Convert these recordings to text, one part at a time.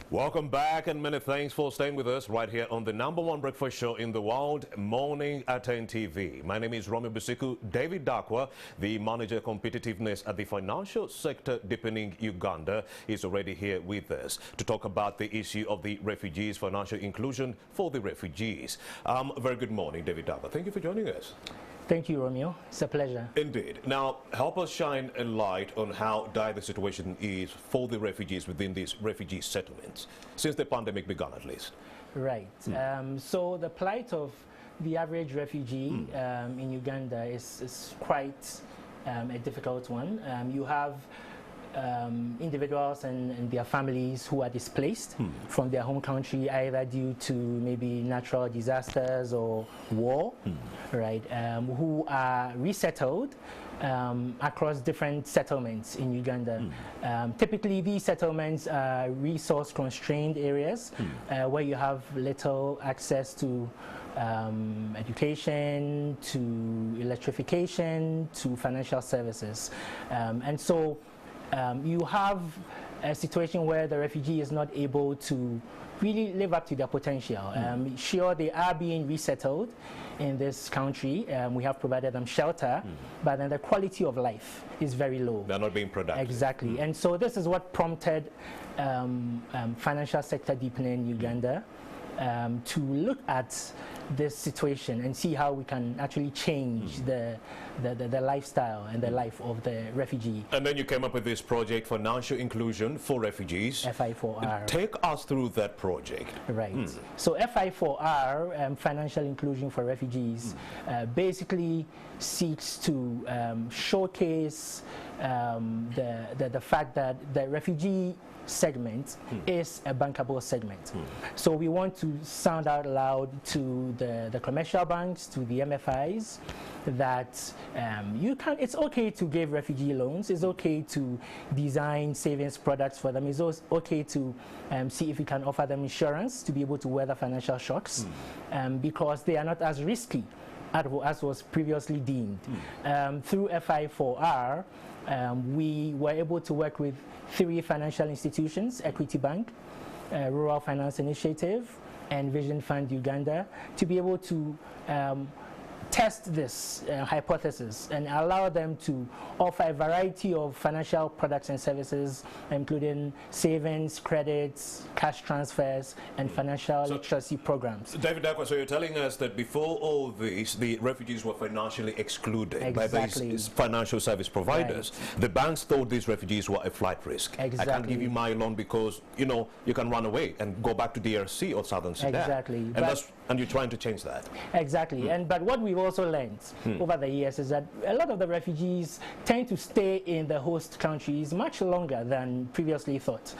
Welcome back, and many thanks for staying with us right here on the #1 breakfast show in the world, Morning at NTV. My name is Romeo Busiku. David Dakwa, the manager of competitiveness at the financial sector deepening Uganda, is already here with us to talk about the issue of the refugees, financial inclusion for the refugees. Very good morning, David Dakwa. Thank you for joining us. Thank you, Romeo. It's a pleasure. Indeed. Now, help us shine a light on how dire the situation is for the refugees within these refugee settlements, since the pandemic began at least. Right. So the plight of the average refugee in Uganda is quite a difficult one. You have individuals and their families who are displaced from their home country, either due to maybe natural disasters or war, right? Who are resettled across different settlements in Uganda. Typically, these settlements are resource-constrained areas where you have little access to education, to electrification, to financial services, and so you have a situation where the refugee is not able to really live up to their potential. Sure, they are being resettled in this country. We have provided them shelter, but then the quality of life is very low. They're not being productive. Exactly. And so this is what prompted financial sector deepening in Uganda to look at this situation and see how we can actually change the lifestyle and the life of the refugee. And then you came up with this project, Financial Inclusion for Refugees. FI4R. Take us through that project. Right. So FI4R, Financial Inclusion for Refugees, basically seeks to showcase the fact that the refugee segment is a bankable segment. So we want to sound out loud to the commercial banks, to the MFIs, that it's okay to give refugee loans, it's okay to design savings products for them, it's okay to see if we can offer them insurance to be able to weather financial shocks, because they are not as risky as was previously deemed. Through FI4R, we were able to work with 3 financial institutions: Equity Bank, Rural Finance Initiative, and Vision Fund Uganda, to be able to test this hypothesis and allow them to offer a variety of financial products and services, including savings, credits, cash transfers, and financial literacy programs. David Dakwa, so you're telling us that before all this, the refugees were financially excluded by these financial service providers. Right. The banks thought these refugees were a flight risk. Exactly. I can't give you my loan because, you know, you can run away and go back to DRC or Southern Sudan. Exactly. And you're trying to change that. Exactly. But what we've also learned over the years is that a lot of the refugees tend to stay in the host countries much longer than previously thought.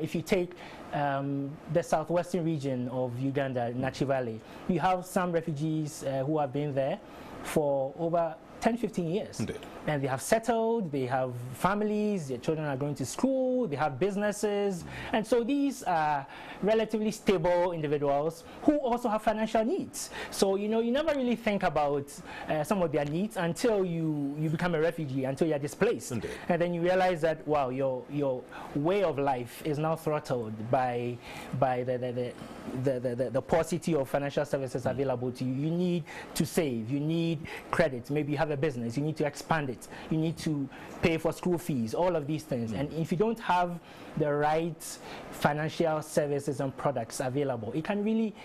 If you take the southwestern region of Uganda, Nachi Valley, you have some refugees who have been there for over 10-15 years. Indeed. And they have settled, they have families, their children are going to school, they have businesses, and so these are relatively stable individuals who also have financial needs. So, you know, you never really think about some of their needs until you become a refugee, until you're displaced. Indeed. And then you realize that, wow, your way of life is now throttled by the paucity of financial services available to you. You need to save, you need credit, maybe you have a business, you need to expand it, you need to pay for school fees, all of these things. And if you don't have the right financial services and products available, it can really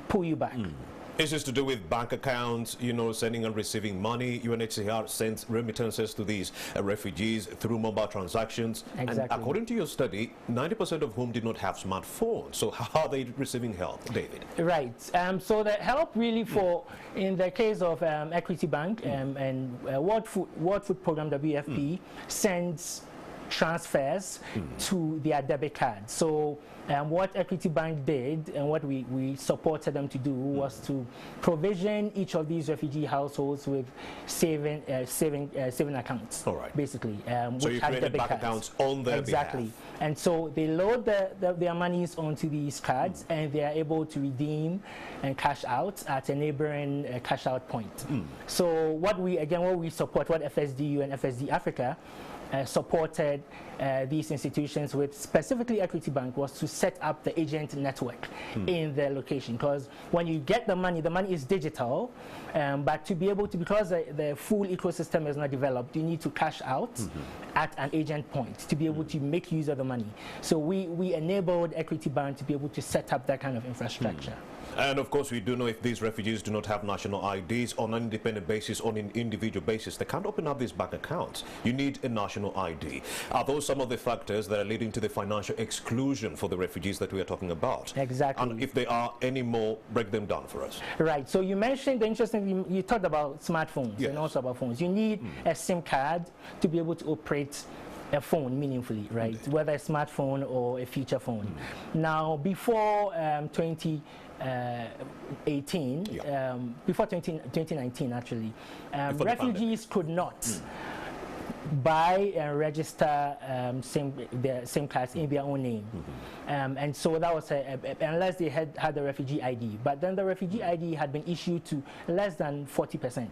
pull you back. Is this to do with bank accounts, you know, sending and receiving money? UNHCR sends remittances to these refugees through mobile transactions. Exactly. And according to your study, 90% of whom did not have smartphones. So how are they receiving help, David? Right. So the help really in the case of Equity Bank and World Food Program, WFP, sends transfers to their debit card. So what Equity Bank did and what we supported them to do was to provision each of these refugee households with saving accounts. All right. Basically, so you created bank accounts on their behalf. And so they load their monies onto these cards and they are able to redeem and cash out at a neighboring cash out point. So what we support, what FSDU and FSD Africa supported these institutions with, specifically Equity Bank, was to set up the agent network in their location. Because when you get the money is digital, but to be able to, because the full ecosystem is not developed, you need to cash out at an agent point to be able to make use of the money. So we enabled Equity Bank to be able to set up that kind of infrastructure. And of course, we do know if these refugees do not have national IDs on an independent basis, on an individual basis, they can't open up these bank accounts. You need a national ID. Are those some of the factors that are leading to the financial exclusion for the refugees that we are talking about? Exactly. And if there are any more, break them down for us. Right. So you mentioned the interesting, you talked about smartphones and also about phones. You need a SIM card to be able to operate a phone meaningfully, right? Indeed. Whether a smartphone or a feature phone. Now, before 2018, before 2019 actually, refugees could not buy and register their SIM cards in their own name. And so that was, unless they had the refugee ID. But then the refugee ID had been issued to less than 40%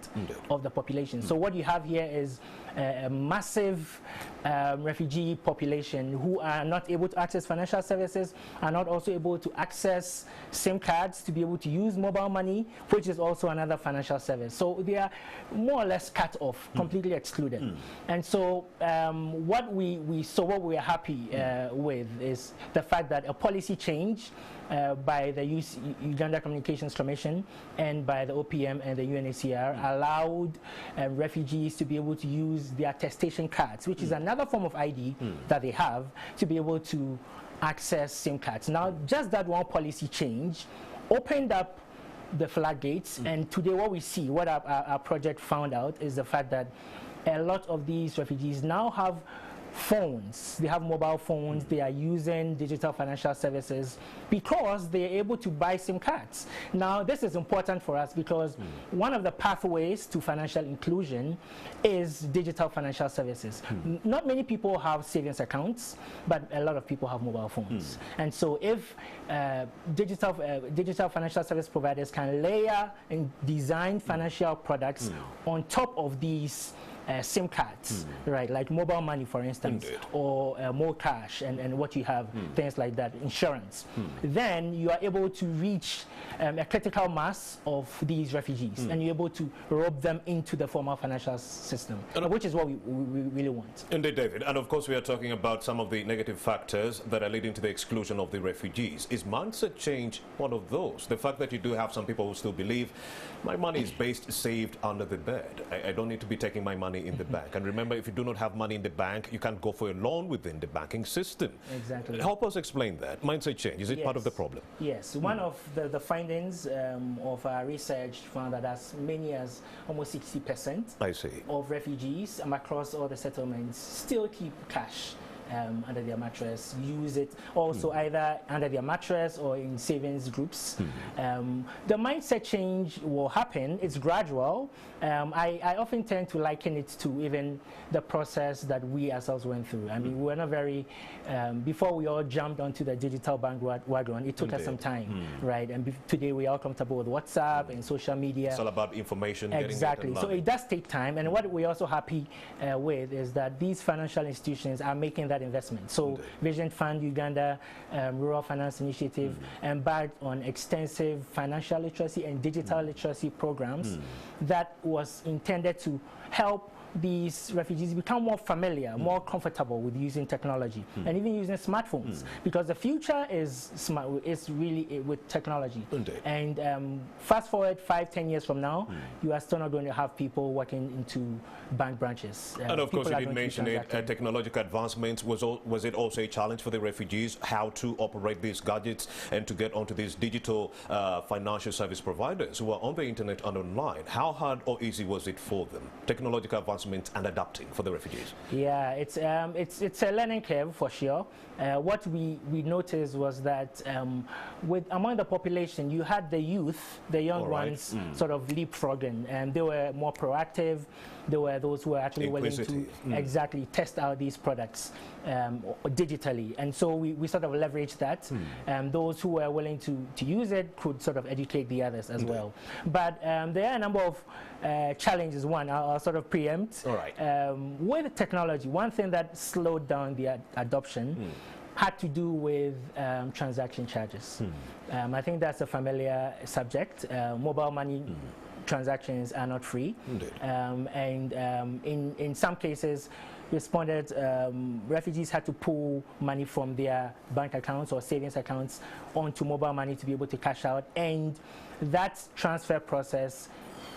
of the population. So what you have here is a massive refugee population who are not able to access financial services, are not also able to access SIM cards to be able to use mobile money, which is also another financial service. So they are more or less cut off, completely excluded. And so what we are happy with is the fact that a policy change by the Uganda Communications Commission and by the OPM and the UNHCR allowed refugees to be able to use their attestation cards, which is another form of ID that they have, to be able to access SIM cards. Now, just that one policy change opened up the floodgates, and today what we see, what our project found out, is the fact that a lot of these refugees now have phones. They have mobile phones. They are using digital financial services because they are able to buy SIM cards. Now, this is important for us because one of the pathways to financial inclusion is digital financial services. Not many people have savings accounts, but a lot of people have mobile phones. And so if digital financial service providers can layer and design financial products on top of these SIM cards, right, like mobile money, for instance, or more cash and what you have, things like that, insurance, then you are able to reach a critical mass of these refugees, and you're able to rope them into the formal financial system, which is what we really want. Indeed, David. And of course, we are talking about some of the negative factors that are leading to the exclusion of the refugees. Is mindset change one of those? The fact that you do have some people who still believe my money is saved under the bed. I don't need to be taking my money in the bank. And remember, if you do not have money in the bank, you can't go for a loan within the banking system. Exactly. Help us explain that. Mindset change, is it part of the problem? Yes. One of the findings of our research found that as many as almost 60% of refugees across all the settlements still keep cash under their mattress, use it also either under their mattress or in savings groups. The mindset change will happen. It's gradual. I often tend to liken it to even the process that we ourselves went through. I mean, we were not very, before we all jumped onto the digital bandwagon, it took us some time, right? And today we are all comfortable with WhatsApp and social media. It's all about information. Exactly. So it does take time. And what we're also happy with is that these financial institutions are making that investment. So Vision Fund Uganda, Rural Finance Initiative, embarked on extensive financial literacy and digital literacy programs that was intended to help these refugees become more familiar, more comfortable with using technology and even using smartphones, because the future is really with technology. And fast forward 5-10 years from now, you are still not going to have people walking into bank branches. And of course, you did mention it, technological advancements. Was it also a challenge for the refugees how to operate these gadgets and to get onto these digital financial service providers who are on the internet and online? How hard or easy was it for them? Technological advancements and adapting for the refugees? Yeah, it's a learning curve for sure. What we noticed was that among the population, you had the youth, the young ones, sort of leapfrogging, and they were more proactive. There were those who were actually willing to test out these products digitally, and so we sort of leveraged that. Those who were willing to use it could sort of educate the others as well. But there are a number of challenges. One, I'll sort of preempt. point. All right. With technology, one thing that slowed down the adoption had to do with transaction charges. I think that's a familiar subject. Mobile money transactions are not free, in some cases, responded refugees had to pull money from their bank accounts or savings accounts onto mobile money to be able to cash out, and that transfer process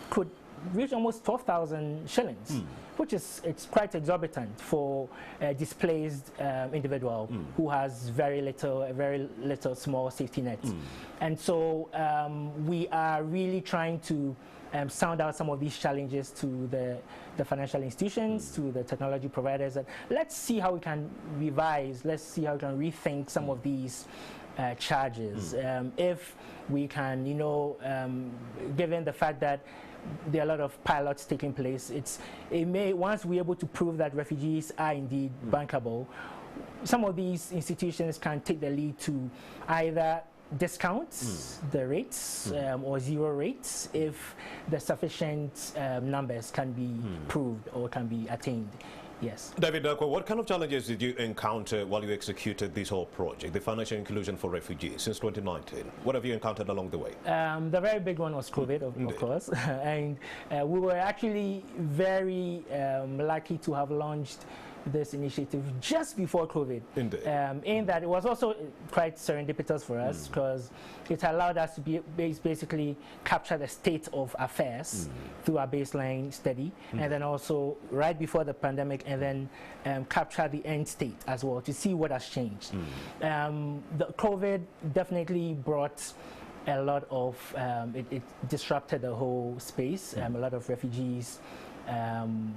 could reach almost 12,000 shillings, which is quite exorbitant for a displaced individual who has very little small safety net. And so we are really trying to sound out some of these challenges to the financial institutions, to the technology providers. And let's see how we can revise, let's see how we can rethink some of these charges. If we can, given the fact that there are a lot of pilots taking place, once we're able to prove that refugees are indeed bankable, some of these institutions can take the lead to either discounts the rates or zero rates if the sufficient numbers can be proved or can be attained. Yes. David Dakwa, what kind of challenges did you encounter while you executed this whole project, the financial inclusion for refugees, since 2019? What have you encountered along the way? The very big one was COVID, of course. And we were actually very lucky to have launched this initiative just before COVID. Indeed. In that it was also quite serendipitous for us because it allowed us to basically capture the state of affairs through our baseline study, and then also right before the pandemic, and then capture the end state as well to see what has changed. The COVID definitely brought a lot of, it disrupted the whole space. A lot of refugees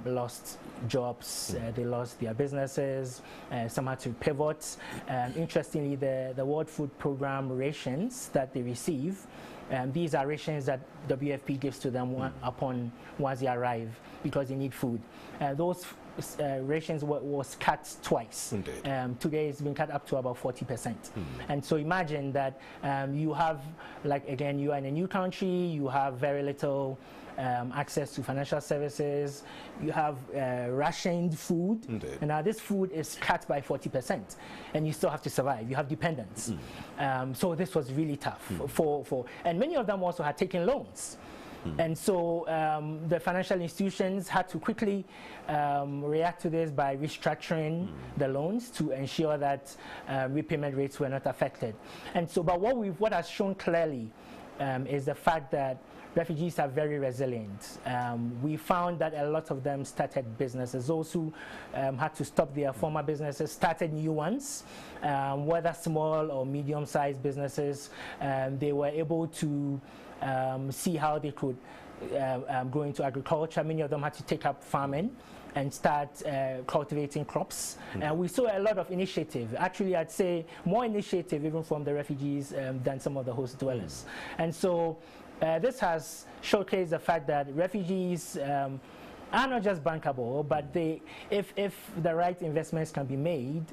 lost jobs, they lost their businesses, some had to pivot. Interestingly, the World Food Program rations that they receive, these are rations that WFP gives to them once they arrive because they need food. Those rations was cut twice. Today it's been cut up to about 40%. And so imagine that you have, like, again, you are in a new country, you have very little access to financial services, you have rationed food, and now this food is cut by 40%, and you still have to survive. You have dependents. So this was really tough and many of them also had taken loans. And so the financial institutions had to quickly react to this by restructuring the loans to ensure that repayment rates were not affected. And so, but what has shown clearly is the fact that refugees are very resilient. We found that a lot of them started businesses. Those who had to stop their former businesses started new ones, whether small or medium-sized businesses. They were able to see how they could go into agriculture. Many of them had to take up farming and start cultivating crops. We saw a lot of initiative. Actually, I'd say more initiative even from the refugees than some of the host dwellers. And so this has showcased the fact that refugees are not just bankable, but if the right investments can be made,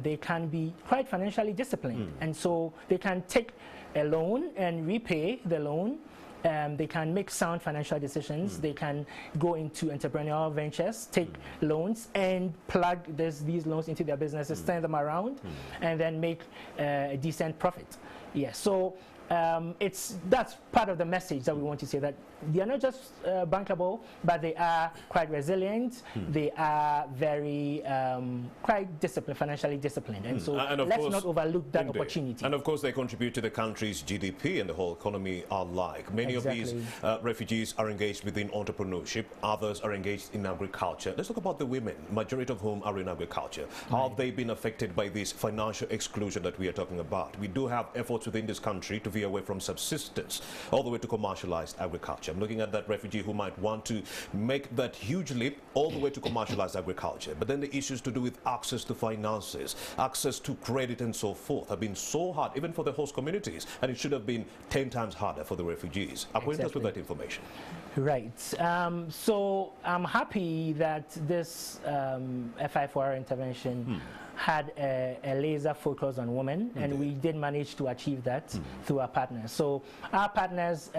they can be quite financially disciplined. And so they can take a loan and repay the loan. They can make sound financial decisions. They can go into entrepreneurial ventures, take loans, and plug these loans into their businesses, turn them around, and then make a decent profit. Yes. So that's part of the message that we want to say, that they are not just bankable, but they are quite resilient. They are very quite disciplined, financially disciplined, and so let's not overlook that opportunity. And of course, they contribute to the country's GDP and the whole economy alike. Many of these refugees are engaged within entrepreneurship. Others are engaged in agriculture. Let's talk about the women, majority of whom are in agriculture. How have they been affected by this financial exclusion that we are talking about? We do have efforts within this country to veer away from subsistence all the way to commercialized agriculture. I'm looking at that refugee who might want to make that huge leap all the way to commercialized agriculture. But then the issues to do with access to finances, access to credit and so forth have been so hard, even for the host communities, and it should have been 10 times harder for the refugees. Acquaint us with that information. Right. So I'm happy that this FI4R intervention had a laser focus on women, and we did manage to achieve that through our partners. So our partners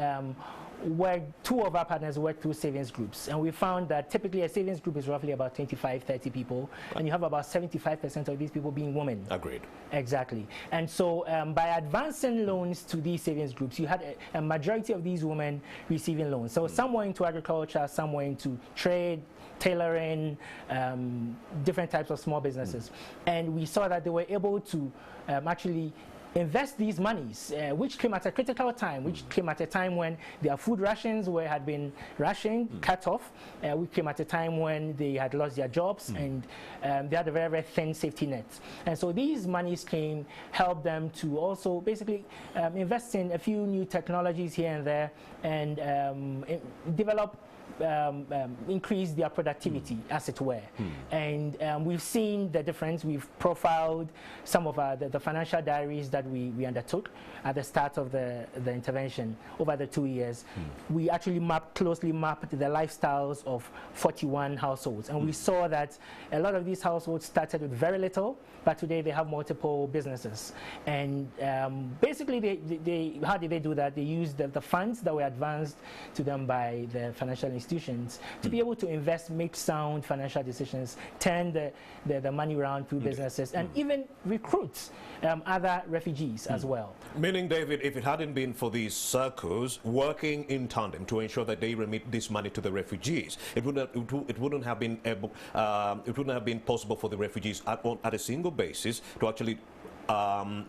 two of our partners work through savings groups, and we found that typically a savings group is roughly about 25, 30 people, and you have about 75% of these people being women. Agreed. Exactly. And so by advancing loans to these savings groups, you had a majority of these women receiving loans. So some were into agriculture, some were into trade, tailoring, different types of small businesses. And we saw that they were able to actually invest these monies, which came at a critical time, which came at a time when their food rations had been rationed, cut off. We came at a time when they had lost their jobs and they had a very, very thin safety net. And so these monies helped them to also basically invest in a few new technologies here and there and develop increase their productivity, as it were. And we've seen the difference. We've profiled some of the financial diaries that we undertook at the start of the intervention over the 2 years. We actually closely mapped the lifestyles of 41 households, and we saw that a lot of these households started with very little, but today they have multiple businesses. And basically, how did they do that? They used the funds that were advanced to them by the financial institutions to be able to invest, make sound financial decisions, turn the money around through businesses, and even recruit other refugees as well. Meaning, David, if it hadn't been for these circles working in tandem to ensure that they remit this money to the refugees, it wouldn't have been possible for the refugees at a single basis to actually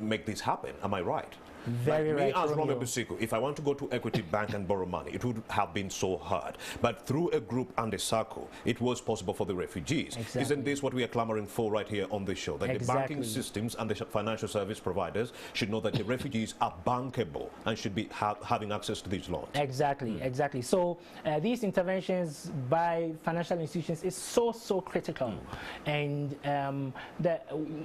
make this happen. Am I right? Very like right. Me as Romeo Busiku, if I want to go to Equity Bank and borrow money, it would have been so hard. But through a group and a circle, it was possible for the refugees. Exactly. Isn't this what we are clamoring for right here on this show? That the banking systems and the financial service providers should know that the refugees are bankable and should be having access to these loans. Exactly, exactly. So these interventions by financial institutions is so critical. And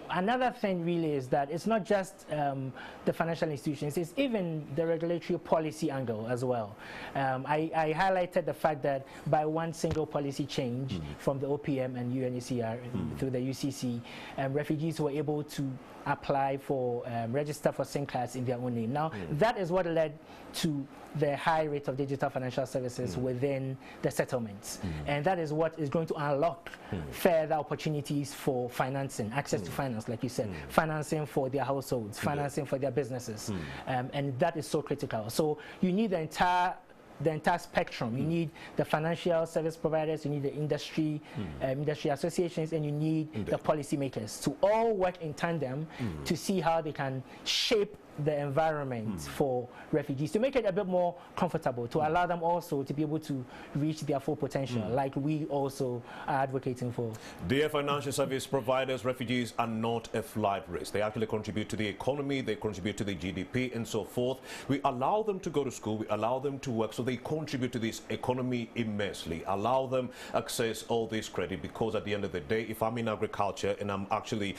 another thing really is that it's not just the financial institutions, it's even the regulatory policy angle as well. I highlighted the fact that by one single policy change from the OPM and UNHCR through the UCC, refugees were able to apply for, register for SIM cards in their own name. Now, that is what led to the high rate of digital financial services within the settlements. And that is what is going to unlock further opportunities for financing, access to finance, like you said, financing for their households, financing for their businesses. And that is so critical. So you need the entire spectrum. You need the financial service providers, you need the industry associations, and you need the policymakers to all work in tandem to see how they can shape the environment for refugees, to make it a bit more comfortable, to allow them also to be able to reach their full potential, like we also are advocating for. Dear financial service providers, refugees are not a flight risk. They actually contribute to the economy, they contribute to the GDP and so forth. We allow them to go to school, we allow them to work, so they contribute to this economy immensely. Allow them access all this credit, because at the end of the day, if I'm in agriculture and I'm actually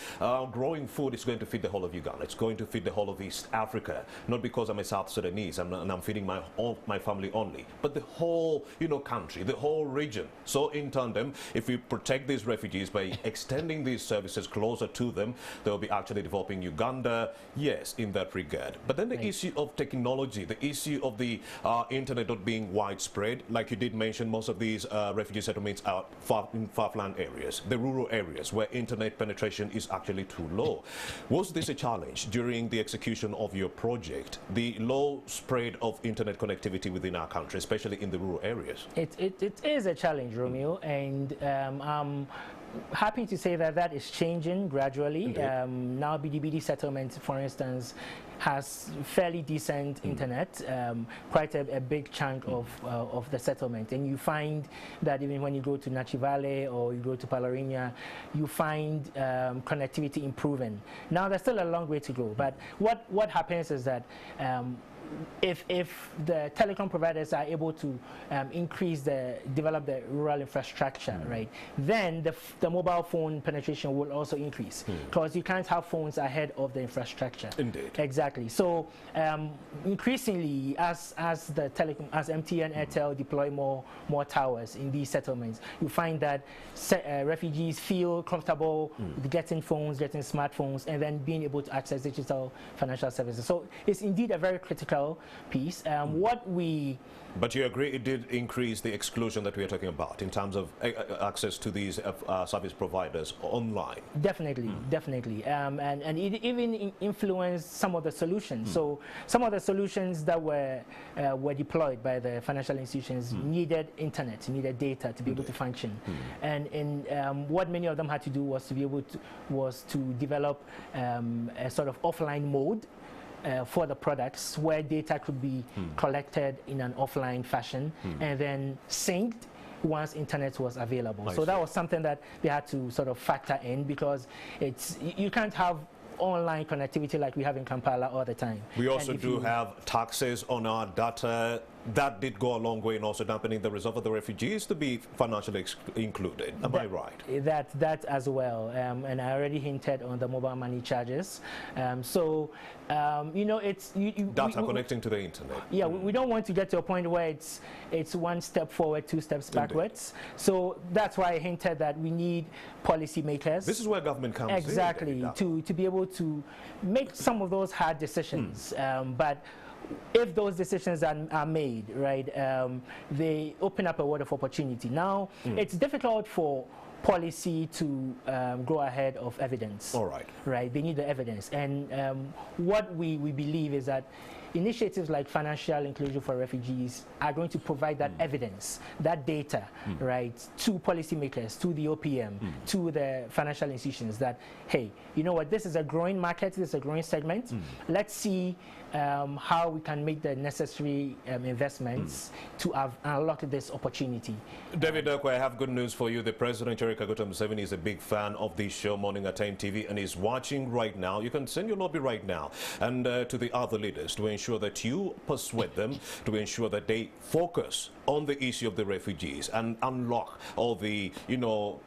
growing food, it's going to feed the whole of Uganda. It's going to feed the whole of East Africa, not because I'm a South Sudanese and I'm feeding my family only, but the whole country, the whole region. So in tandem, if we protect these refugees by extending these services closer to them, they'll be actually developing Uganda, yes, in that regard. But then the issue of technology, the issue of the internet not being widespread, like you did mention, most of these refugee settlements are in far-flung areas, the rural areas where internet penetration is actually too low. Was this a challenge during the execution of your project, the low spread of internet connectivity within our country, especially in the rural areas? It is a challenge, Romeo, and I'm happy to say that is changing gradually. Now BDBD settlement, for instance, has fairly decent internet, quite a big chunk of the settlement. And you find that even when you go to Nachi Valley or you go to Palarinia, you find connectivity improving. Now there's still a long way to go, but what happens is that if the telecom providers are able to develop the rural infrastructure, right, then the mobile phone penetration will also increase, because you can't have phones ahead of the infrastructure. Indeed. Exactly. So increasingly, as MTN, Airtel deploy more towers in these settlements, you find that refugees feel comfortable getting phones, getting smartphones, and then being able to access digital financial services. So it's indeed a very critical critical piece. But you agree it did increase the exclusion that we are talking about in terms of access to these service providers online? Definitely, definitely. And it even influenced some of the solutions. So some of the solutions that were deployed by the financial institutions needed internet, needed data to be able to function. And what many of them had to do was to be able to develop a sort of offline mode for the products where data could be collected in an offline fashion and then synced once internet was available. So that was something that they had to sort of factor in, because you can't have online connectivity like we have in Kampala all the time. We also do have taxes on our data. That did go a long way in also dampening the resolve of the refugees to be financially included. Am I right? That as well. And I already hinted on the mobile money charges. You know, it's data connecting to the internet. Yeah, we don't want to get to a point where it's one step forward, two steps backwards. So that's why I hinted that we need policymakers. This is where government comes in. To be able to make some of those hard decisions. But if those decisions are made, right, they open up a world of opportunity. Now, it's difficult for policy to go ahead of evidence. All right. Right, they need the evidence. And what we believe is that initiatives like financial inclusion for refugees are going to provide that evidence, that data, right, to policymakers, to the OPM, to the financial institutions that, hey, you know what, this is a growing market, this is a growing segment. Let's see how we can make the necessary investments to unlock this opportunity. David Dakwa, I have good news for you. The President, Yoweri Kaguta Museveni, is a big fan of this show, Morning at AT NTV, and is watching right now. You can send your lobby right now and to the other leaders to ensure that you persuade them to ensure that they focus on the issue of the refugees and unlock all the, you know,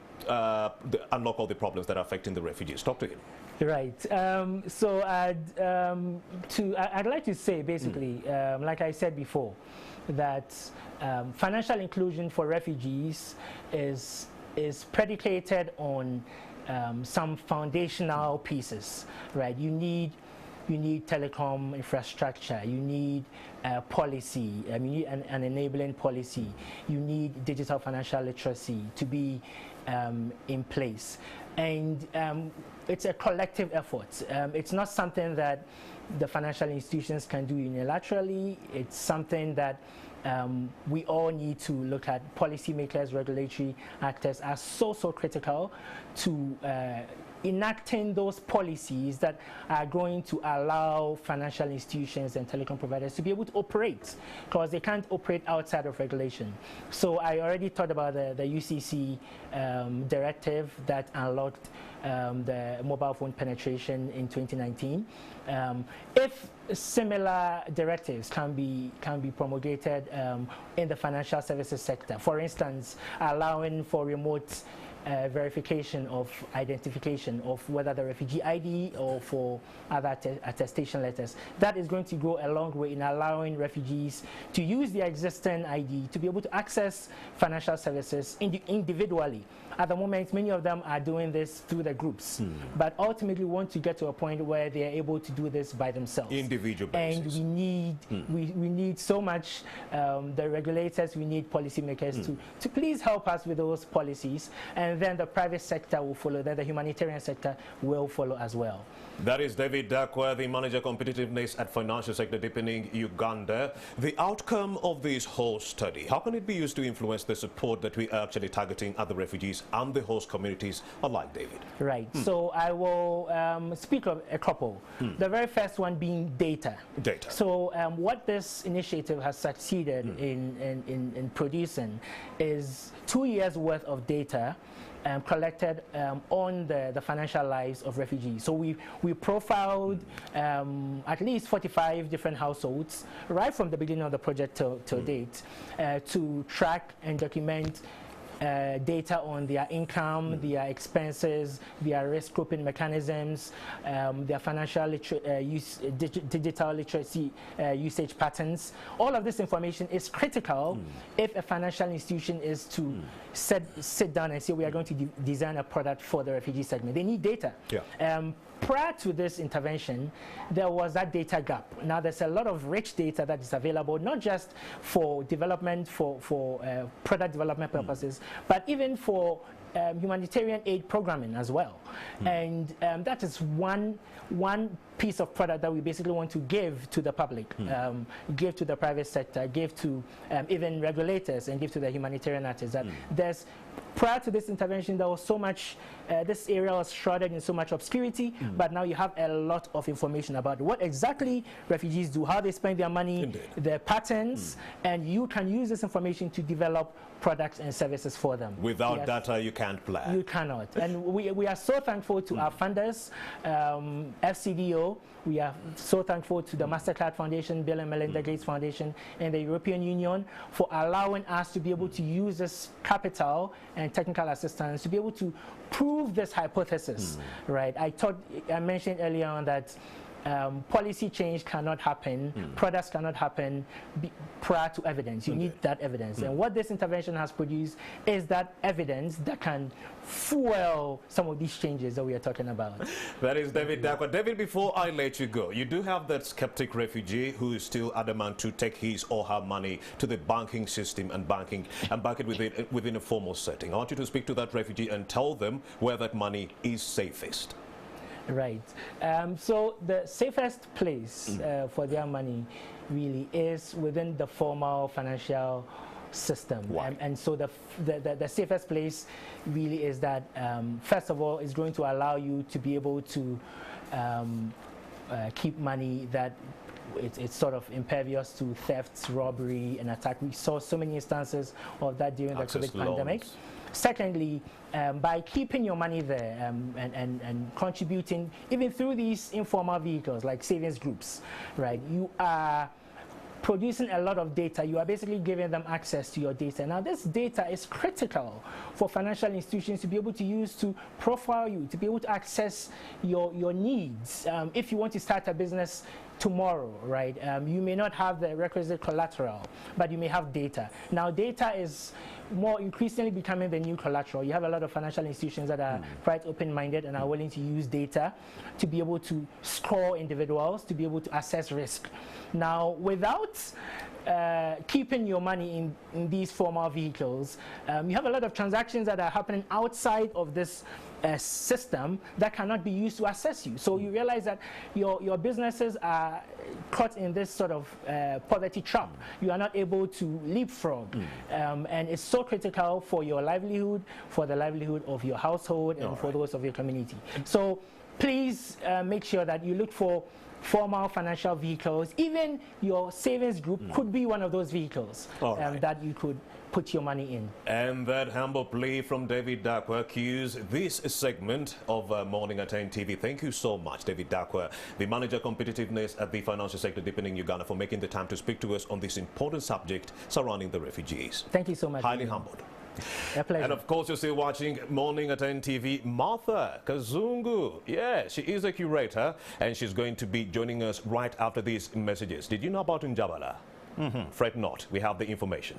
unlock all the problems that are affecting the refugees. Talk to him. Right. So I'd like to say, basically, like I said before, that financial inclusion for refugees is predicated on some foundational pieces, right? You need telecom infrastructure, you need policy, you need an enabling policy, you need digital financial literacy to be in place. And it's a collective effort. It's not something that the financial institutions can do unilaterally. It's something that we all need to look at. Policymakers, regulatory actors are so critical to enacting those policies that are going to allow financial institutions and telecom providers to be able to operate, because they can't operate outside of regulation. So I already talked about the UCC directive that unlocked the mobile phone penetration in 2019. If similar directives can be promulgated in the financial services sector, for instance, allowing for remote verification of identification of whether the refugee ID or for other attestation letters, that is going to go a long way in allowing refugees to use their existing ID to be able to access financial services individually. At the moment, many of them are doing this through the groups, but ultimately want to get to a point where they are able to do this by themselves. Individual basis. And we need so much, the regulators, we need policymakers to please help us with those policies, and then the private sector will follow, then the humanitarian sector will follow as well. That is David Dakwa, the Manager Competitiveness at Financial Sector Deepening Uganda. The outcome of this whole study, how can it be used to influence the support that we are actually targeting at the refugees and the host communities alike, David? Right. So I will speak of a couple. The very first one being data. Data. So what this initiative has succeeded in producing is 2 years worth of data collected on the financial lives of refugees. So we profiled at least 45 different households right from the beginning of the project till date to track and document data on their income, their expenses, their risk grouping mechanisms, their financial digital literacy usage patterns. All of this information is critical if a financial institution is to sit down and say we are going to design a product for the refugee segment. They need data. Yeah. prior to this intervention, there was that data gap. Now there's a lot of rich data that is available, not just for development, for product development purposes, but even for humanitarian aid programming as well. And that is one piece of product that we basically want to give to the public, give to the private sector, give to even regulators, and give to the humanitarian artists. That there's, prior to this intervention, there was so much, this area was shrouded in so much obscurity, but now you have a lot of information about what exactly refugees do, how they spend their money, their patterns, and you can use this information to develop products and services for them. Without data, you can't plan. You cannot. And we are so thankful to our funders, FCDO. We are so thankful to the Mastercard Foundation, Bill and Melinda Gates Foundation, and the European Union for allowing us to be able to use this capital and technical assistance to be able to prove this hypothesis, right? I mentioned earlier on that policy change cannot happen, products cannot happen prior to evidence. You need that evidence. And what this intervention has produced is that evidence that can fuel some of these changes that we are talking about. That is David Dakwa. David, before I let you go, you do have that skeptic refugee who is still adamant to take his or her money to the banking system and bank it within a formal setting. I want you to speak to that refugee and tell them where that money is safest. Right. So the safest place for their money really is within the formal financial system. And so the safest place really is that, first of all, it's going to allow you to be able to keep money that it's sort of impervious to thefts, robbery, and attack. We saw so many instances of that during the COVID pandemic. Secondly, by keeping your money there and contributing, even through these informal vehicles like savings groups, right, you are producing a lot of data. You are basically giving them access to your data. Now, this data is critical for financial institutions to be able to use to profile you, to be able to access your needs. If you want to start a business tomorrow, right, you may not have the requisite collateral, but you may have data. Now, data is more increasingly becoming the new collateral. You have a lot of financial institutions that are quite open-minded and are willing to use data to be able to score individuals, to be able to assess risk. Now, without keeping your money in these formal vehicles, you have a lot of transactions that are happening outside of this system that cannot be used to assess you. So you realize that your businesses are caught in this sort of poverty trap. You are not able to leapfrog. And it's so critical for your livelihood, for the livelihood of your household, and for those of your community. So please make sure that you look for formal financial vehicles. Even your savings group could be one of those vehicles that you could put your money in. And that humble plea from David Dakwa cues this segment of Morning at NTV. Thank you so much, David Dakwa, the Manager Competitiveness at the Financial Sector Deepening Uganda, for making the time to speak to us on this important subject surrounding the refugees. Thank you so much. Highly humbled. A pleasure. And of course, you're still watching Morning at NTV. Martha Kazungu, yeah, she is a curator, and she's going to be joining us right after these messages. Did you know about Njabala? Fret not, we have the information.